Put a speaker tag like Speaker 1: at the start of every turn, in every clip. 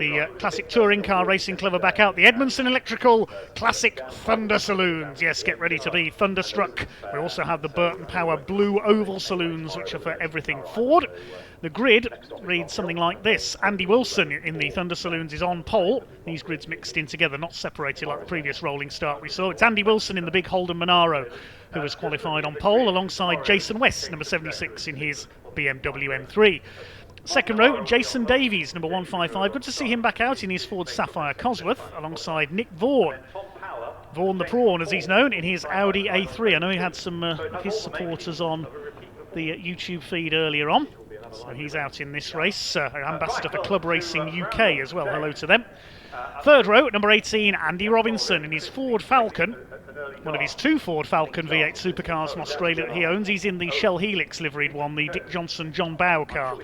Speaker 1: the classic touring car racing club are back out. The Edmondson Electrical Classic Thunder Saloons. Yes, get ready to be thunderstruck. We also have the Burton Power Blue Oval Saloons, which are for everything Ford. The grid reads something like this. Andy Wilson in the Thunder Saloons is on pole. These grids mixed in together, not separated like the previous rolling start we saw. It's Andy Wilson in the big Holden Monaro who has qualified on pole alongside Jason West, number 76, in his BMW M3. Second row, Jason Davies, number 155. Good to see him back out in his Ford Sapphire Cosworth alongside Nick Vaughan. Vaughan the Prawn, as he's known, in his Audi A3. I know he had some of his supporters on the YouTube feed earlier on. So he's out in this race. Ambassador for Club Racing UK as well. Hello to them. Third row, number 18, Andy Robinson in his Ford Falcon. One of his two Ford Falcon V8 supercars from Australia that he owns. He's in the Shell Helix liveried one, the Dick Johnson John Bow car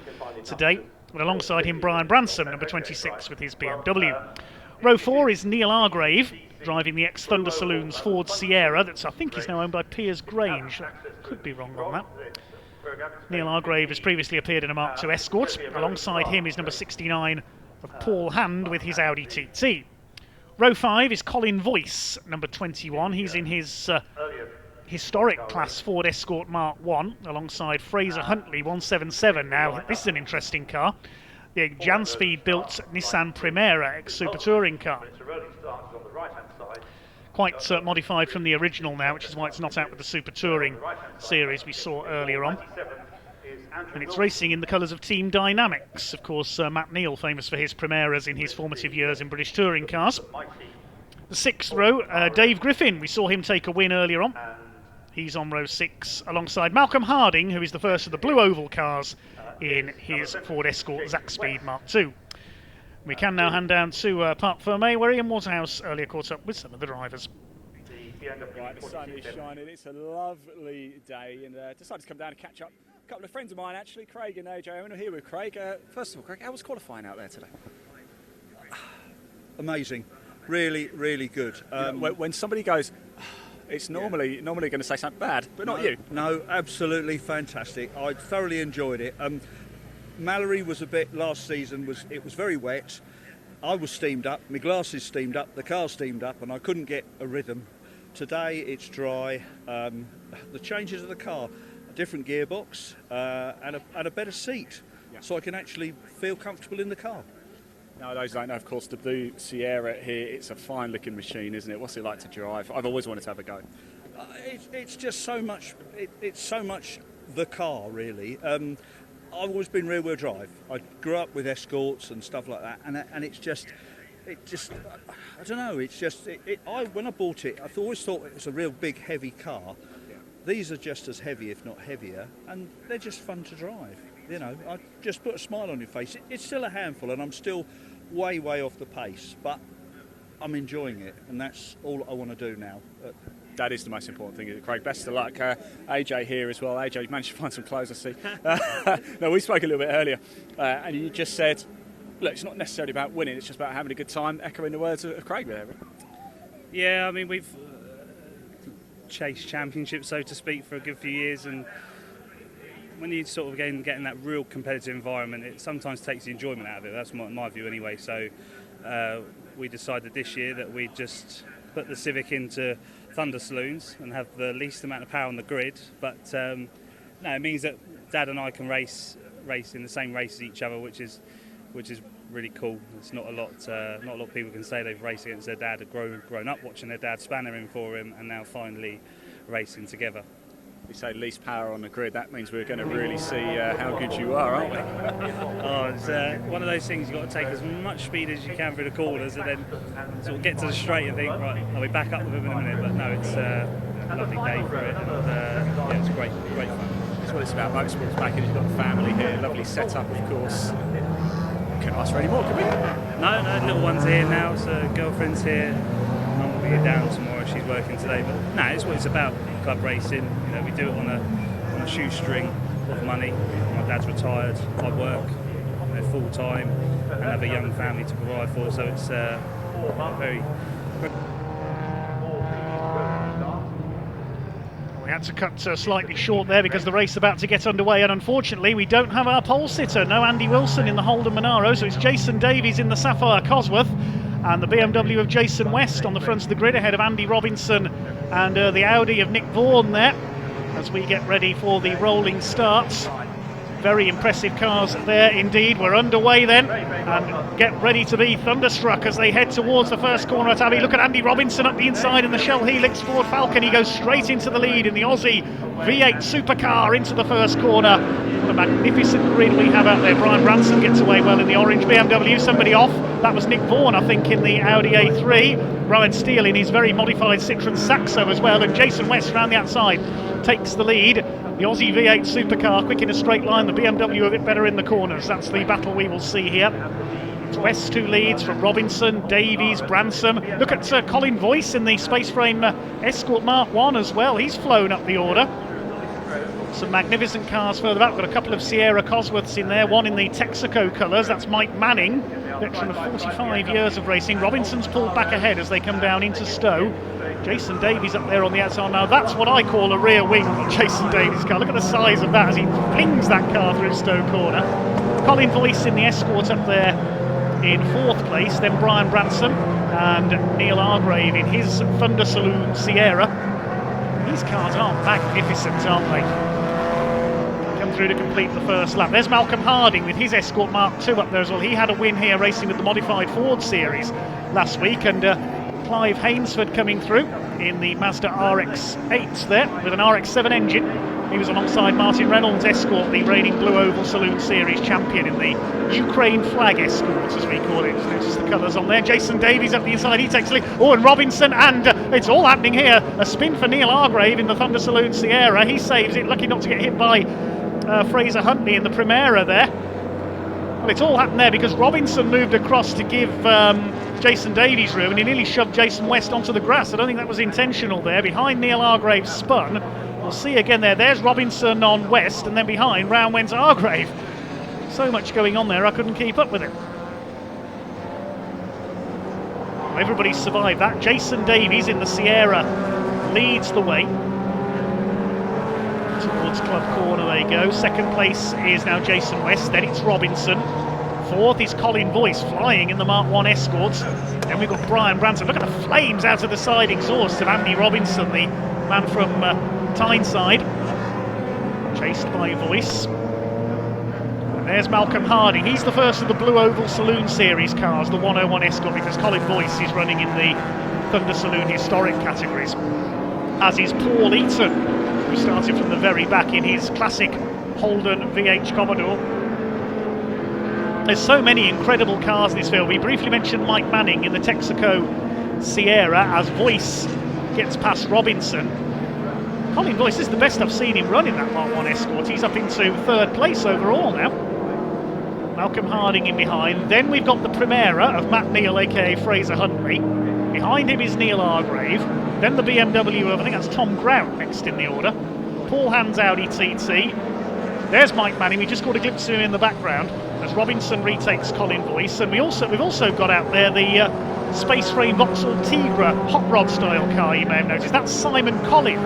Speaker 1: today. And alongside him, Brian Branson, number 26, with his BMW. Row 4 is Neil Argrave, driving the ex-Thunder Saloons Ford Sierra, that's I think is now owned by Piers Grange. Could be wrong on that. Neil Argrave has previously appeared in a Mark II Escort. Alongside him is number 69 of Paul Hand with his Audi TT. Row 5 is Colin Voice, number 21. He's in his historic class Ford Escort Mark I, alongside Fraser Huntley 177. Now, this is an interesting car. The Janspeed built Nissan Primera ex-Super Touring car. Quite modified from the original now, which is why it's not out with the Super Touring series we saw earlier on. And it's racing in the colours of Team Dynamics. Of course, Matt Neal, famous for his Primeras in his formative years in British touring cars. The sixth row, Dave Griffin. We saw him take a win earlier on. He's on row 6, alongside Malcolm Harding, who is the first of the Blue Oval cars in his Ford Escort Zaxpeed Mark II. We can now hand down to Parc Fermé, where Ian Waterhouse earlier caught up with some of the drivers.
Speaker 2: Right, the sun is shining. It's a lovely day, and decided to come down and catch up. A couple of friends of mine, actually, Craig and AJ. I'm here with Craig. First of all, Craig, how was qualifying out there today?
Speaker 3: Amazing, really, really good.
Speaker 2: When somebody goes, it's normally going to say something bad, but not you.
Speaker 3: No, absolutely fantastic. I thoroughly enjoyed it. Mallory was a bit last season. It was very wet. I was steamed up. My glasses steamed up. The car steamed up, and I couldn't get a rhythm. Today it's dry. The changes of the car. Different gearbox and a better seat, so I can actually feel comfortable in the car.
Speaker 2: Now, those don't know, of course, the Blue Sierra here, it's a fine-looking machine, isn't it? What's it like to drive? I've always wanted to have a go.
Speaker 3: It's just so much. It's so much the car, really. I've always been rear-wheel drive. I grew up with Escorts and stuff like that, and it's just. I don't know. It's just. When I bought it, I always thought it was a real big, heavy car. These are just as heavy, if not heavier, and they're just fun to drive. You know, I just put a smile on your face. It's still a handful, and I'm still way off the pace, but I'm enjoying it, and that's all I want to do now.
Speaker 2: That is the most important thing, Craig. Best of luck. AJ here as well. AJ, you managed to find some clothes, I see. No, we spoke a little bit earlier, and you just said, look, it's not necessarily about winning, it's just about having a good time, echoing the words of Craig there.
Speaker 4: Yeah, I mean, we've chased championships, so to speak, for a good few years, and when you sort of get in that real competitive environment, it sometimes takes the enjoyment out of it. That's my view anyway. So we decided this year that we'd just put the Civic into Thunder Saloons and have the least amount of power on the grid, but no, it means that Dad and I can race in the same race as each other, which is really cool. It's not a lot of people can say they've raced against their dad, have grown up watching their dad spanner him for him, and now finally racing together.
Speaker 2: We say least power on the grid, that means we're going to really see how good you are, aren't we?
Speaker 4: Oh, it's one of those things you've got to take as much speed as you can through the corners and then sort of get to the straight and think, right, I'll be back up with him in a minute. But no, it's a lovely day for it, and yeah, it's great fun.
Speaker 2: That's what it's about. Motorsports back in, you've got the family here, lovely setup, of course. Couldn't ask for any more, could we?
Speaker 4: No, little one's here now, so girlfriend's here. Mum will be down tomorrow, she's working today. But no, it's what it's about, club racing. You know, we do it on a shoestring of money. My dad's retired, I work full time and have a young family to provide for, so it's very...
Speaker 1: had to cut slightly short there because the race is about to get underway, and unfortunately we don't have our pole sitter. No Andy Wilson in the Holden Monaro, so it's Jason Davies in the Sapphire Cosworth, and the BMW of Jason West on the front of the grid ahead of Andy Robinson and the Audi of Nick Vaughan there as we get ready for the rolling starts. Very impressive cars there indeed. We're underway then, and get ready to be thunderstruck as they head towards the first corner at Abbey. Look at Andy Robinson up the inside in the Shell Helix Ford Falcon. He goes straight into the lead in the Aussie V8 supercar into the first corner. What a magnificent grid we have out there. Brian Branson gets away well in the orange BMW. Somebody off. That was Nick Vaughan, I think, in the Audi A3. Ryan Steele in his very modified Citroen Saxo as well, and Jason West around the outside takes the lead. The Aussie V8 supercar quick in a straight line, the BMW a bit better in the corners. That's the battle we will see here. It's West who leads from Robinson, Davies, Branson. Look at Colin Voice in the Space Frame Escort Mark 1 as well. He's flown up the order. Some magnificent cars further back. We've got a couple of Sierra Cosworths in there, one in the Texaco colours. That's Mike Manning, veteran of 45 years of racing. Robinson's pulled back ahead as they come down into Stowe. Jason Davies up there on the outside. Now that's what I call a rear wing on Jason Davies' car. Look at the size of that as he flings that car through Stowe corner. Colin Voice in the Escort up there in fourth place. Then Brian Branson and Neil Hargrave in his Thunder Saloon Sierra. These cars are magnificent, aren't they? Come through to complete the first lap. There's Malcolm Harding with his Escort Mark II up there as well. He had a win here racing with the modified Ford series last week, and Clive Hainsford coming through in the Mazda RX-8 there with an RX-7 engine. He was alongside Martin Reynolds' Escort, the reigning Blue Oval Saloon Series champion in the Ukraine flag Escort, as we call it. Notice the colours on there. Jason Davies up the inside, he takes the lead. Oh, and Robinson, and it's all happening here. A spin for Neil Hargrave in the Thunder Saloon Sierra. He saves it, lucky not to get hit by Fraser Huntley in the Primera there. Well, it's all happened there because Robinson moved across to give Jason Davies room, and he nearly shoved Jason West onto the grass. I don't think that was intentional there. Behind Neil Hargrave spun. We'll see again there. There's Robinson on West, and then behind round went Hargrave. So much going on there, I couldn't keep up with it. Everybody's survived that. Jason Davies in the Sierra leads the way. Towards Club Corner they go. Second place is now Jason West, then it's Robinson. Fourth is Colin Voice flying in the Mark 1 Escorts. Then we've got Brian Branson. Look at the flames out of the side exhaust of Andy Robinson, the man from Tyneside. Chased by Voice. And there's Malcolm Harding. He's the first of the Blue Oval Saloon Series cars, the 101 Escort, because Colin Voice is running in the Thunder Saloon Historic categories. As is Paul Eaton, who started from the very back in his classic Holden VH Commodore. There's so many incredible cars in this field. We briefly mentioned Mike Manning in the Texaco Sierra as Voice gets past Robinson. Colin Voice is the best I've seen him run in that Mark 1 Escort. He's up into third place overall now. Malcolm Harding in behind. Then we've got the Primera of Matt Neal, aka Fraser Huntley. Behind him is Neil Hargrave. Then the BMW of, I think that's Tom Grout next in the order. Paul Hand's Audi TT. There's Mike Manning. We just got a glimpse of him in the background as Robinson retakes Colin Voice, and we've also got out there the Space Frame Vauxhall Tigra hot rod style car. You may have noticed that's Simon Collier,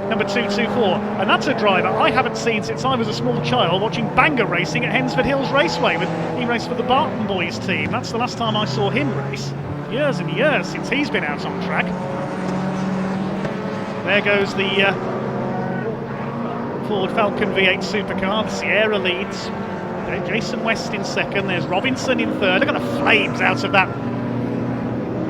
Speaker 1: number 224, and that's a driver I haven't seen since I was a small child watching Bangor racing at Hensford Hills Raceway. He raced for the Barton Boys team. That's the last time I saw him race. Years and years since he's been out on track. There goes the Ford Falcon V8 supercar. The Sierra leads. There's Jason West in second. There's Robinson in third. Look at the flames out of that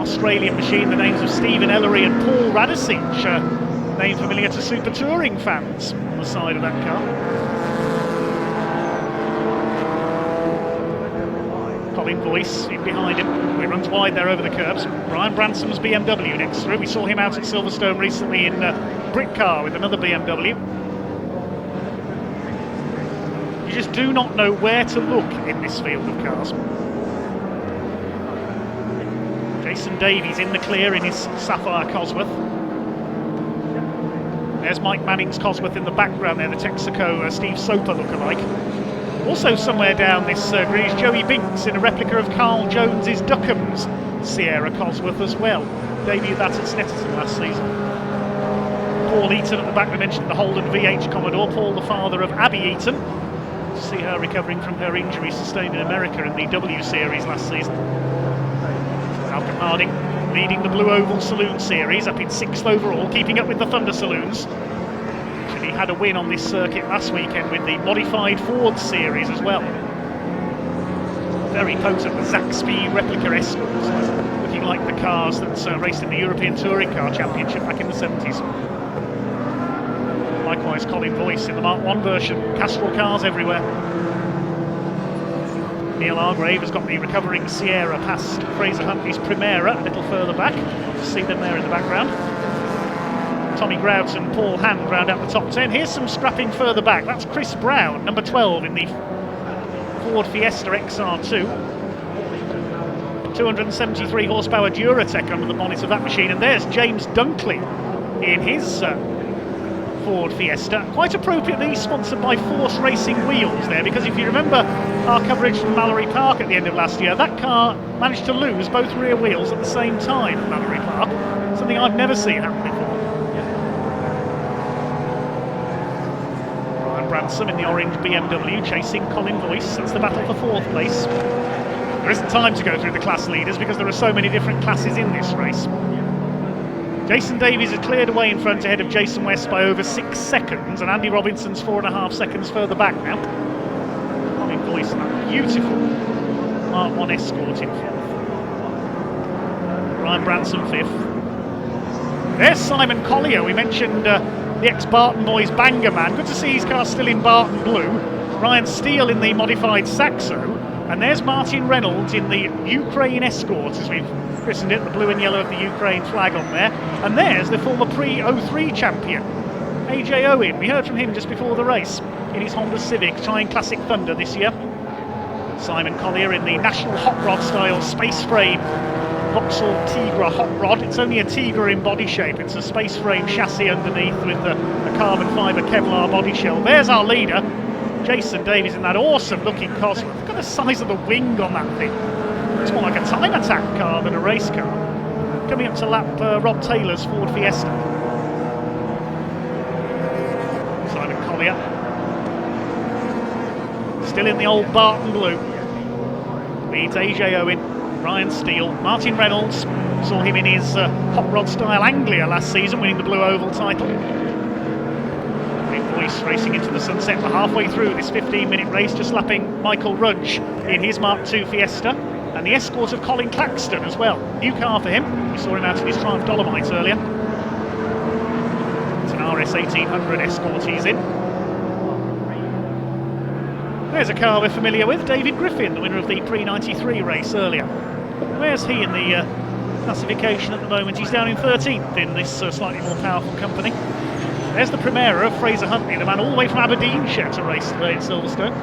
Speaker 1: Australian machine. The names of Stephen Ellery and Paul Radisich, names familiar to Super Touring fans on the side of that car. Colin Voice in behind him. He runs wide there over the curbs. Brian Branson's BMW next through. We saw him out at Silverstone recently in brick car with another BMW. You just do not know where to look in this field of cars. Jason Davies in the clear in his Sapphire Cosworth. There's Mike Manning's Cosworth in the background there, the Texaco Steve Soper lookalike. Also somewhere down this grid is Joey Binks in a replica of Carl Jones's Duckham's Sierra Cosworth as well. Debuted that at Snetterton last season. Paul Eaton at the back. We mentioned the Holden VH Commodore. Paul, the father of Abby Eaton. To see her recovering from her injury sustained in America in the W Series last season. Malcolm Harding leading the Blue Oval Saloon Series up in 6th overall, keeping up with the Thunder Saloons. Actually had a win on this circuit last weekend with the modified Ford Series as well. Very potent, the Zaxby replica Escorts, looking like the cars that raced in the European Touring Car Championship back in the 70s. Likewise, Colin Boyce in the Mark 1 version, Castrol cars everywhere. Neil Hargrave has got the recovering Sierra past Fraser Huntley's Primera a little further back. You see them there in the background. Tommy Grout and Paul Hand round out the top 10. Here's some scrapping further back. That's Chris Brown, number 12 in the Ford Fiesta XR2. 273 horsepower Duratec under the bonnet of that machine. And there's James Dunkley in his Ford Fiesta. Quite appropriately sponsored by Force Racing Wheels there, because if you remember our coverage from Mallory Park at the end of last year, that car managed to lose both rear wheels at the same time at Mallory Park. Something I've never seen happen before. Brian Bransom in the orange BMW chasing Colin Boyce. That's the battle for 4th place. There isn't time to go through the class leaders because there are so many different classes in this race. Jason Davies has cleared away in front ahead of Jason West by over 6 seconds, and Andy Robinson's 4.5 seconds further back now. Colin Boyce and that beautiful Mark 1 Escort in 4th. Brian Branson 5th. There's Simon Collier. We mentioned the ex-Barton Boys banger man. Good to see his car still in Barton blue. Ryan Steele in the modified Saxo. And there's Martin Reynolds in the Ukraine Escort, as we've christened it, the blue and yellow of the Ukraine flag on there. And there's the former pre-03 champion, AJ Owen. We heard from him just before the race in his Honda Civic, trying Classic Thunder this year. Simon Collier in the National Hot Rod style space frame Vauxhall Tigra Hot Rod. It's only a Tigra in body shape. It's a space frame chassis underneath with a carbon fibre Kevlar body shell. There's our leader, Jason Davies, in that awesome looking Cosworth. Look at the size of the wing on that thing. It's more like a time attack car than a race car. Coming up to lap Rob Taylor's Ford Fiesta. Simon Collier. Still in the old Barton blue. Leads AJ Owen, Ryan Steele, Martin Reynolds. Saw him in his hot rod style Anglia last season, winning the Blue Oval title. Boyce racing into the sunset. We're halfway through this 15-minute race, just lapping Michael Rudge in his Mark II Fiesta, and the Escort of Colin Claxton as well. New car for him. We saw him out in his Triumph Dolomite earlier. It's an RS 1800 Escort he's in. There's a car we're familiar with, David Griffin, the winner of the pre-93 race earlier. Where's he in the classification at the moment? He's down in 13th in this slightly more powerful company. There's the Primera of Fraser Huntley, the man all the way from Aberdeenshire to race today in Silverstone.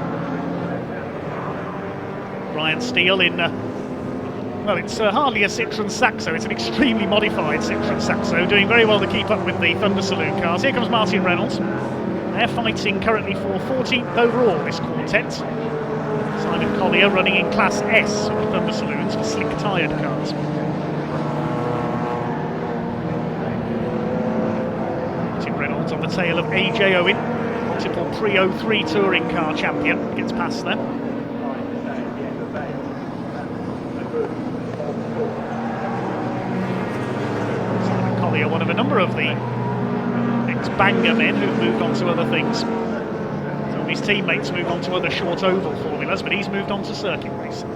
Speaker 1: Ryan Steele in, well, it's hardly a Citroën Saxo, it's an extremely modified Citroën Saxo, doing very well to keep up with the Thunder Saloon cars. Here comes Martin Reynolds. They're fighting currently for 14th overall, this quartet. Simon Collier running in Class S of the Thunder Saloons for slick tired cars. Reynolds on the tail of AJ Owen, multiple pre-03 touring car champion, gets past them. Simon Collier, one of a number of the ex-banger men who've moved on to other things. Some of his teammates moved on to other short oval formulas, but he's moved on to circuit racing.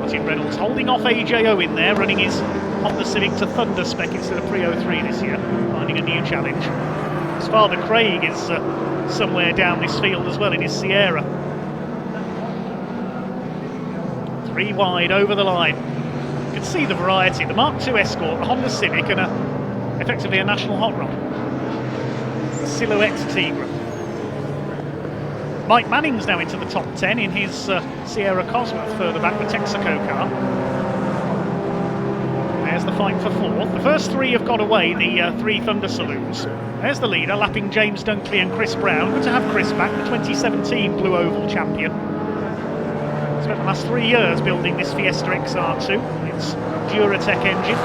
Speaker 1: Martin Reynolds holding off AJ Owen there, running his Honda Civic to Thunder spec instead of pre-03 this year, finding a new challenge. His father Craig is somewhere down this field as well in his Sierra. 3 wide over the line. You can see the variety. The Mark II Escort, the Honda Civic, and effectively a National Hot Rod. The Silhouette Tigra. Mike Manning's now into the top 10 in his Sierra Cosworth, further back, the Texaco car. There's the fight for 4th. The first 3 have got away, the 3 Thunder Saloons. There's the leader, lapping James Dunkley and Chris Brown. Good to have Chris back, the 2017 Blue Oval champion. Spent the last 3 years building this Fiesta XR2. It's Duratec engine.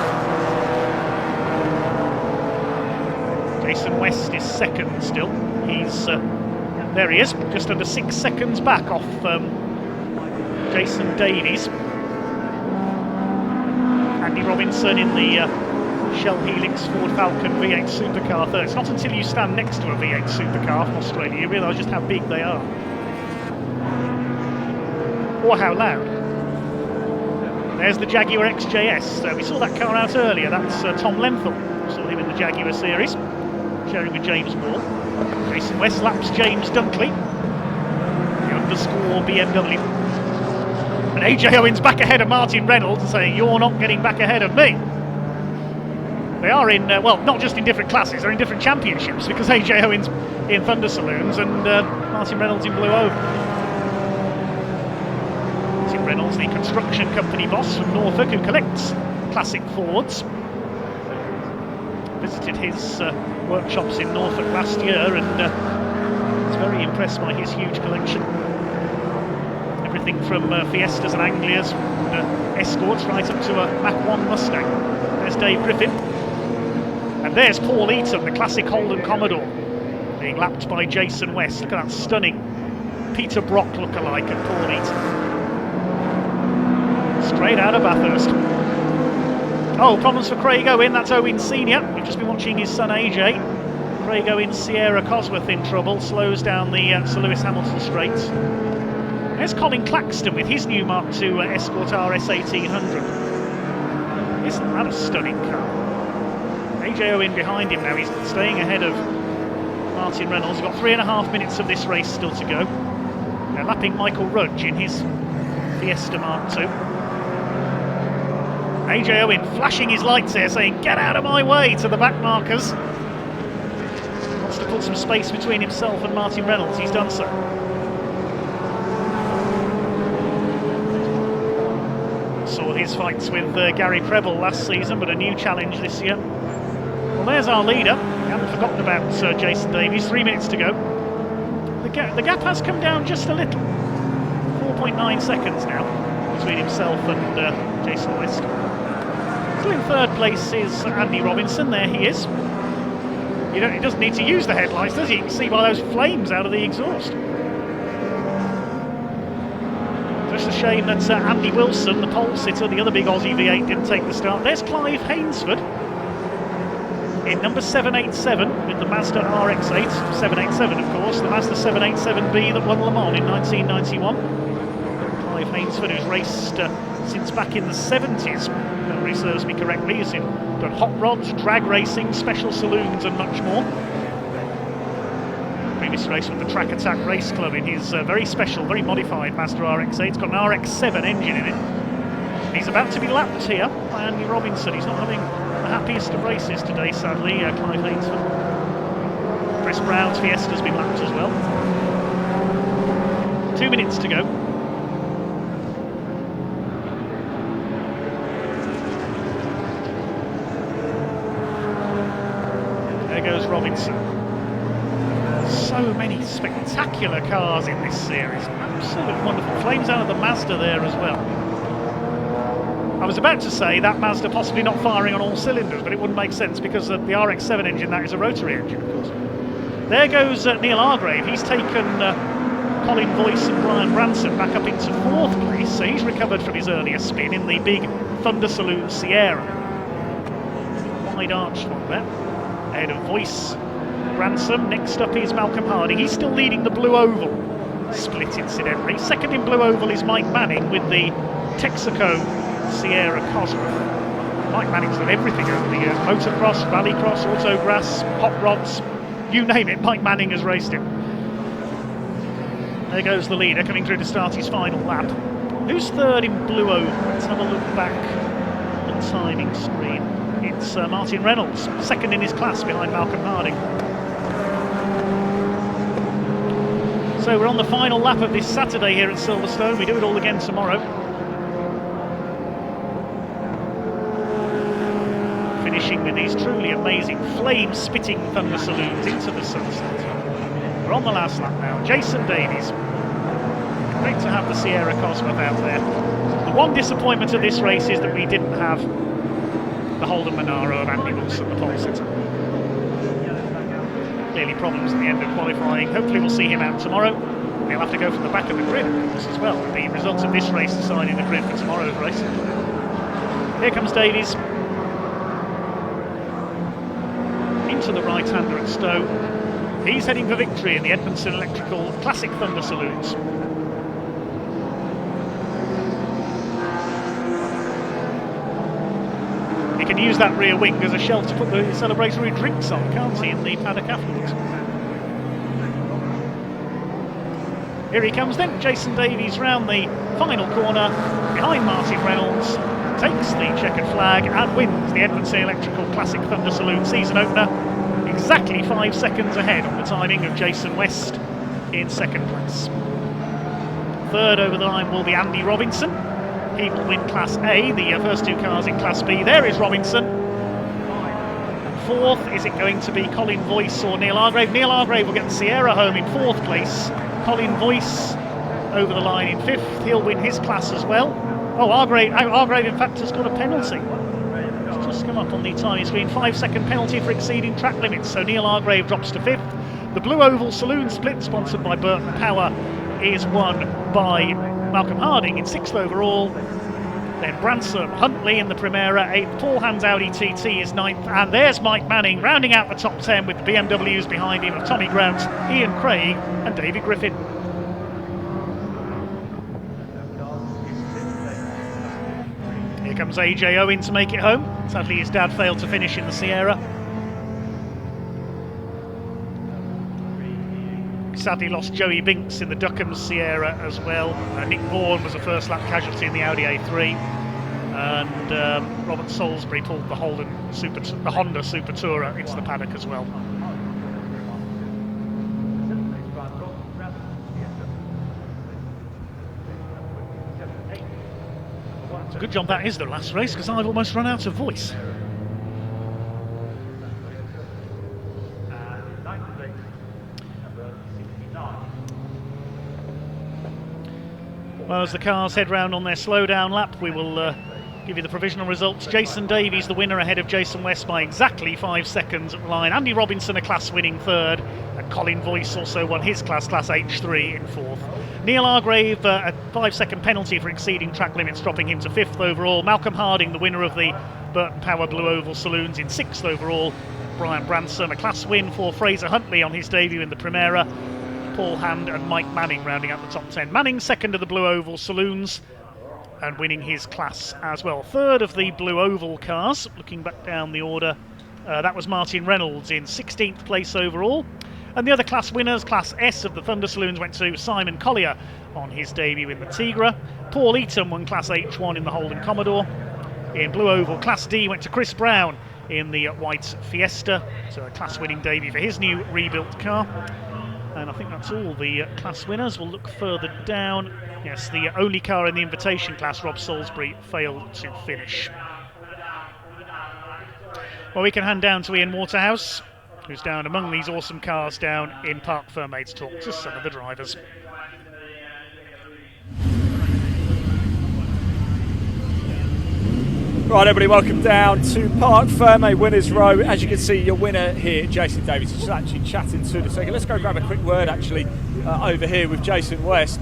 Speaker 1: Jason West is second still. He's there he is, just under 6 seconds back off Jason Davies. Andy Robinson in the Shell Helix Ford Falcon V8 supercar third. It's not until you stand next to a V8 supercar from Australia you realise just how big they are. Or how loud. There's the Jaguar XJS. We saw that car out earlier. That's Tom Lenthal. Saw him in the Jaguar series, sharing with James Moore. Jason West laps James Dunkley, the underscore BMW. And AJ Owens back ahead of Martin Reynolds and saying, "You're not getting back ahead of me." They are in, well, not just in different classes, they're in different championships, because AJ Owens in Thunder Saloons and Martin Reynolds in Blue Oval. Martin Reynolds, the construction company boss from Norfolk who collects classic Fords. Visited his workshops in Norfolk last year and was very impressed by his huge collection. Everything from Fiestas and Anglias and Escorts right up to a Mach 1 Mustang. There's Dave Griffin. And there's Paul Eaton, the classic Holden Commodore, being lapped by Jason West. Look at that stunning Peter Brock lookalike at Paul Eaton. Straight out of Bathurst. Oh, problems for Craig Owen, that's Owen Senior. We've just been watching his son AJ. Craig Owen, Sierra Cosworth in trouble, slows down the Sir Lewis Hamilton straights. There's Colin Claxton with his new Mark II Escort RS 1800. Isn't that a stunning car? AJ Owen behind him now, he's staying ahead of Martin Reynolds. We've got 3.5 minutes of this race still to go. They're lapping Michael Rudge in his Fiesta Mark II. AJ Owen flashing his lights here, saying, "Get out of my way," to the back markers. Wants to put some space between himself and Martin Reynolds. He's done so. Saw his fights with Gary Preble last season, but a new challenge this year. Well, there's our leader. We haven't forgotten about Jason Davies. 3 minutes to go. The gap has come down just a little. 4.9 seconds now between himself and Jason West. Still in third place is Andy Robinson. There he is. He doesn't need to use the headlights, does he? You can see by those flames out of the exhaust. Just a shame that Andy Wilson, the pole sitter, the other big Aussie V8, didn't take the start. There's Clive Hainsford in number 787 with the Mazda RX-8. 787, of course, the Mazda 787B that won Le Mans in 1991. Clive Hainsford, who's raced since back in the 70s, if memory serves me correctly. He's done hot rods, drag racing, special saloons and much more. Previous race with the Track Attack Race Club in his very special, very modified Mazda RX-8. It's got an RX-7 engine in it. He's about to be lapped here by Andy Robinson. He's not having the happiest of races today, sadly, Clive Hainsford. Chris Brown's Fiesta's been lapped as well. 2 minutes to go. There goes Robinson. So many spectacular cars in this series. Absolutely wonderful. Flames out of the Mazda there as well. I was about to say that Mazda possibly not firing on all cylinders, but it wouldn't make sense because the RX-7 engine, that is a rotary engine, of course. There goes Neil Hargrave. He's taken Colin Boyce and Brian Branson back up into fourth place, so he's recovered from his earlier spin in the big Thunder Saloon Sierra. Wide arched one there. Ahead of Boyce, Branson. Next up is Malcolm Hardy. He's still leading the Blue Oval split, incidentally. Second in Blue Oval is Mike Manning with the Texaco Sierra Cosworth. Mike Manning's done everything over the years. Motocross, rallycross, autograss, hot rods, you name it, Mike Manning has raced it. There goes the leader coming through to start his final lap. Who's third in Blue Oval? Let's have a look back on the timing screen. It's Martin Reynolds, second in his class behind Malcolm Harding. So we're on the final lap of this Saturday here at Silverstone. We do it all again tomorrow. Finishing with these truly amazing flame-spitting Thunder Saloons into the sunset. We're on the last lap now. Jason Davies. Great to have the Sierra Cosworth out there. The one disappointment of this race is that we didn't have the Holden Monaro of Andy Wilson, the pole sitter. Clearly problems at the end of qualifying. Hopefully we'll see him out tomorrow. He'll have to go from the back of the grid, of course, as well. The results of this race deciding the grid for tomorrow's race. Here comes Davies. Into the right-hander at Stowe. He's heading for victory in the Edmondson Electrical Classic Thunder Saloons. He can use that rear wing as a shelf to put the celebratory drinks on, can't he, in the paddock afterwards. Here he comes then, Jason Davies round the final corner, behind Martin Reynolds, takes the checkered flag and wins the Edmondson Electrical Classic Thunder Saloon season opener, exactly 5 seconds ahead on the timing of Jason West in second place. Third over the line will be Andy Robinson. He will win Class A, the first 2 cars in Class B. There is Robinson. Fourth, is it going to be Colin Voice or Neil Hargrave? Neil Hargrave will get the Sierra home in 4th place. Colin Voice over the line in 5th. He'll win his class as well. Oh, Hargrave in fact has got a penalty. It's just come up on the timing screen. 5-second penalty for exceeding track limits. So Neil Hargrave drops to 5th. The Blue Oval Saloon Split, sponsored by Burton Power, is won by Malcolm Harding in 6th overall. Then Bransom, Huntley in the Primera 8th. Paul Hand's Audi TT is 9th. And there's Mike Manning rounding out the top 10 with the BMWs behind him of Tommy Grant, Ian Craig and David Griffin. Here comes AJ Owen to make it home. Sadly his dad failed to finish in the Sierra. Sadly lost Joey Binks in the Duckham Sierra as well. Nick Vaughan was a first lap casualty in the Audi A3, and Robert Salisbury pulled the Honda Super Tourer into the paddock as well. It's a good job that is the last race, because I've almost run out of voice. Well, as the cars head round on their slowdown lap, we will give you the provisional results. Jason Davies, the winner, ahead of Jason West by exactly 5 seconds at the line. Andy Robinson, a class-winning 3rd. And Colin Voice also won his class H3 in 4th. Neil Hargrave, a 5-second penalty for exceeding track limits, dropping him to 5th overall. Malcolm Harding, the winner of the Burton Power Blue Oval Saloons, in 6th overall. Brian Branson, a class win for Fraser Huntley on his debut in the Primera. Paul Hand and Mike Manning rounding out the top 10. Manning 2nd of the Blue Oval Saloons and winning his class as well. 3rd of the Blue Oval cars, looking back down the order, that was Martin Reynolds in 16th place overall. And the other class winners, Class S of the Thunder Saloons, went to Simon Collier on his debut in the Tigra. Paul Eaton won Class H1 in the Holden Commodore. In Blue Oval, Class D went to Chris Brown in the White Fiesta, so a class-winning debut for his new rebuilt car. And I think that's all the class winners. We'll look further down. Yes, the only car in the invitation class, Rob Salisbury, failed to finish. Well, we can hand down to Ian Waterhouse, who's down among these awesome cars down in Parc Fermé to talk to some of the drivers.
Speaker 2: Right, everybody, welcome down to Parc Fermé Winners Row. As you can see, your winner here, Jason Davies, is actually chatting to the second. Let's go grab a quick word, actually, over here with Jason West.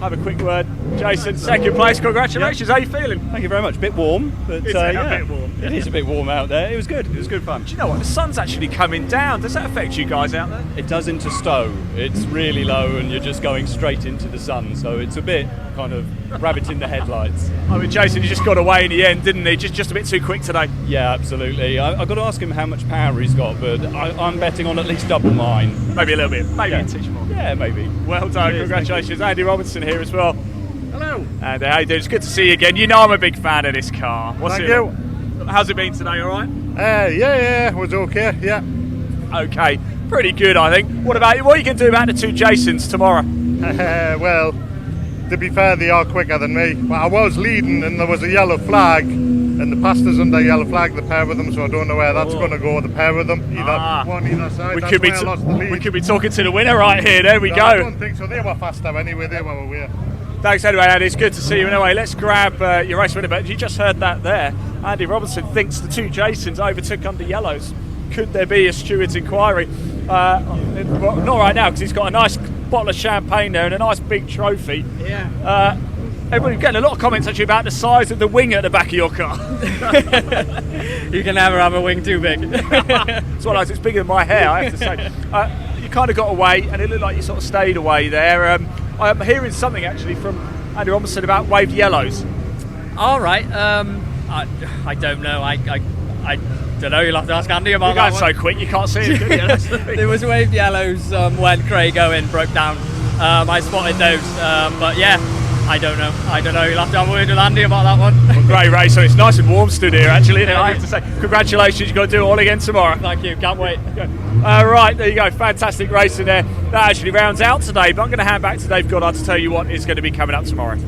Speaker 2: Have a quick word. Jason, second place, congratulations. How are you feeling?
Speaker 5: Thank you very much. A bit warm, but
Speaker 2: It's a bit warm.
Speaker 5: It is a bit warm out there. It was good. It was good fun.
Speaker 2: Do you know what? The sun's actually coming down. Does that affect you guys out there?
Speaker 5: It does into Stowe. It's really low and you're just going straight into the sun, so it's a bit kind of rabbit in the headlights.
Speaker 2: I mean, Jason, he just got away in the end, didn't he? Just a bit too quick today.
Speaker 5: Yeah, absolutely. I've got to ask him how much power he's got, but I'm betting on at least double mine.
Speaker 2: Maybe a little bit. Maybe
Speaker 5: Yeah.
Speaker 2: a touch more.
Speaker 5: Yeah, maybe.
Speaker 2: Well done.
Speaker 5: Cheers,
Speaker 2: Congratulations. Andy Robinson here as well.
Speaker 6: Hello.
Speaker 2: And how you doing? It's good to see you again. You know I'm a big fan of this car.
Speaker 6: Thank you.
Speaker 2: How's it been today, all right?
Speaker 6: Yeah, it was okay, yeah.
Speaker 2: Okay, pretty good, I think. What about you? What are you going to do about the two Jasons tomorrow?
Speaker 6: Well, to be fair, they are quicker than me. But I was leading and there was a yellow flag, and the pastors under yellow flag, the pair of them, so I don't know where that's going to go, the pair of them. One either side.
Speaker 2: We
Speaker 6: That's
Speaker 2: could, be
Speaker 6: why I lost the lead.
Speaker 2: we could be talking to the winner right here. There we
Speaker 6: No,
Speaker 2: go.
Speaker 6: I don't think so. They were faster anyway, they were away.
Speaker 2: Thanks anyway, Andy. It's good to see you. Anyway, let's grab your race winner. But you just heard that there. Andy Robinson thinks the two Jasons overtook under yellows. Could there be a steward's inquiry? Well, not right now, because he's got a nice bottle of champagne there and a nice big trophy.
Speaker 7: Yeah.
Speaker 2: Everybody's getting a lot of comments actually about the size of the wing at the back of your car.
Speaker 7: You can never have a wing too big.
Speaker 2: It's one of those, it's bigger than my hair, I have to say. You kind of got away, and it looked like you sort of stayed away there. I'm hearing something actually from Andy Robinson about waved yellows.
Speaker 7: All right. I don't know. I don't know. You'll have to ask Andy about
Speaker 2: You're
Speaker 7: that
Speaker 2: going
Speaker 7: one.
Speaker 2: so quick, you can't see it. Can you? That's the thing.
Speaker 7: There was waved yellows when Craig Owen broke down. I spotted those, but yeah, I don't know. You'll have to have a word with Andy about that one.
Speaker 2: Well, great race. So it's nice and warm stood here, actually. Isn't it? I have to say, congratulations. You've got to do it all again tomorrow.
Speaker 7: Thank you. Can't wait.
Speaker 2: Right, there you go. Fantastic racing there. That actually rounds out today. But I'm going to hand back to Dave Goddard to tell you what is going to be coming up tomorrow.